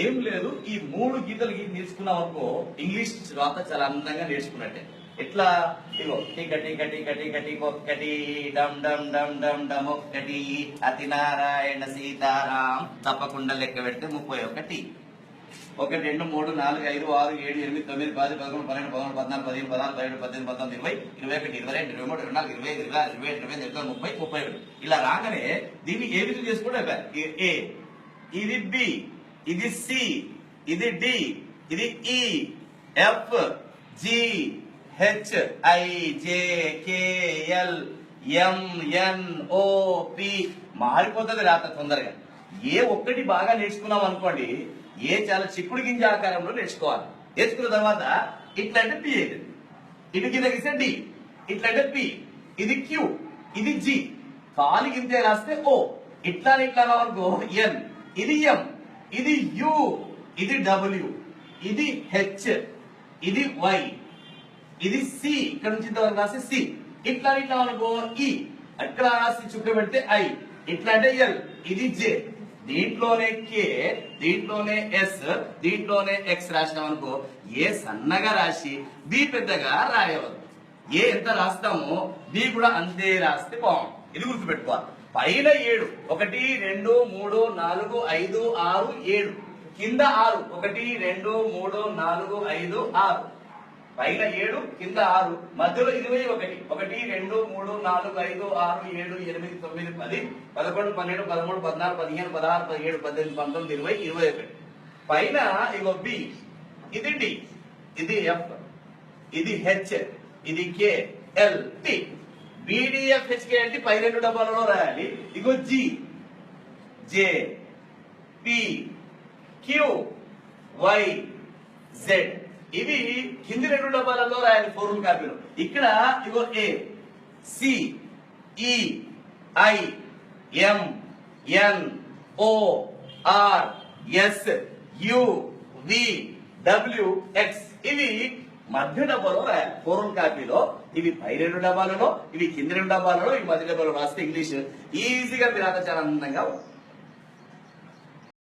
ఏం లేదు, ఈ మూడు గీతలు నేర్చుకున్నాం అనుకో ఇంగ్లీష్ రాత చాలా అందంగా నేర్చుకున్నట్టే. ఎట్లా? ఇగో టిక టిక టిక టిక టిక ఒక్కటి డమ్ డమ్ డమ్ డమ్ డమ్ ఒక్కటి అతి నారాయణ సీతారాం తప్పకుండా లెక్క పెడితే 31. 1 2 3 4 5 6 7 8 9 10 11 12 13 14 15 16 17 18 19 20 21 22 23 24 25 26 27 28 30 31 ఇలా రాగానే దీన్ని ఏ విధంగా చేసుకుంటే ఏ, ఇది బి, ఇది సి, ఇది డి, ఇది E, F, G, H, I, J, K, L, M, N, O, P మారిపోతుంది రాత తొందరగా. ఏ ఒక్కటి బాగా నేర్చుకున్నాం అనుకోండి, ఏ చాలా చిక్కుడు గింజ ఆకారంలో నేర్చుకోవాలి. నేర్చుకున్న తర్వాత ఇట్లంటే పి అయింది, ఇటు కింద గీస్తే డి, ఇట్లంటే పి, ఇది క్యూ, ఇది జి, కాలు గింజ రాస్తే ఓ, ఇట్లా ఇట్లా అనుకో ఎన్, ఇది ఎం, ఇది యు, ఇది డబ్ల్యూ, ఇది హెచ్, ఇది వై, ఇది సి, ఇక్కడ నుంచి ఇంతవరకు రాస్తే సి, ఇట్లా ఇట్లా అనుకో ఈ, అక్కడ రాసి చుక్క పెడితే ఐ, ఇట్లా అంటే ఎల్, ఇది జే, దీంట్లోనే కే, దీంట్లోనే ఎస్, దీంట్లోనే ఎక్స్ రాసినాం అనుకో ఏ సన్నగా రాసి బి పెద్దగా రాయవద్దు. ఏ ఎంత రాస్తామో బి కూడా అంతే రాస్తే బాగుంది. ఇది గుర్తుపెట్టుకోవాలి. పైన 7 1 2 3 4 5 6 7 కింద 6 1 2 3 4 5 6 పైన 7 కింద 6 మధ్యలో 21 1 2 3 4 5 6 7 8 9 10 11 12 13 14 15 16 17 18 19 20 21 పైన ఇగో బి, ఇది డి, ఇది ఎఫ్, ఇది హెచ్, ఇది K, L, T, BDF HK అంటే పై 2 డబ్బాలలో రాయాలి. ఇగో G, J, P, Q, Y, Z ఇవి కింది 2 డబ్బాలలో రాయాలి ఫోర్ములా కాపీలో. ఇక్కడ ఇగో A, C, E, I, M, N, O, R, S, U, V, W, X ఇవి మధ్య డబ్బాలో రాయాలి ఫోర్ములా కాపీలో. ఇవి పై 2 డబ్బాలలో, ఇవి కింది 2 డబ్బాలలో, ఇవి మధ్య డబ్బాలో రాస్తే ఇంగ్లీష్ ఈజీగా మీరు చాలా అందంగా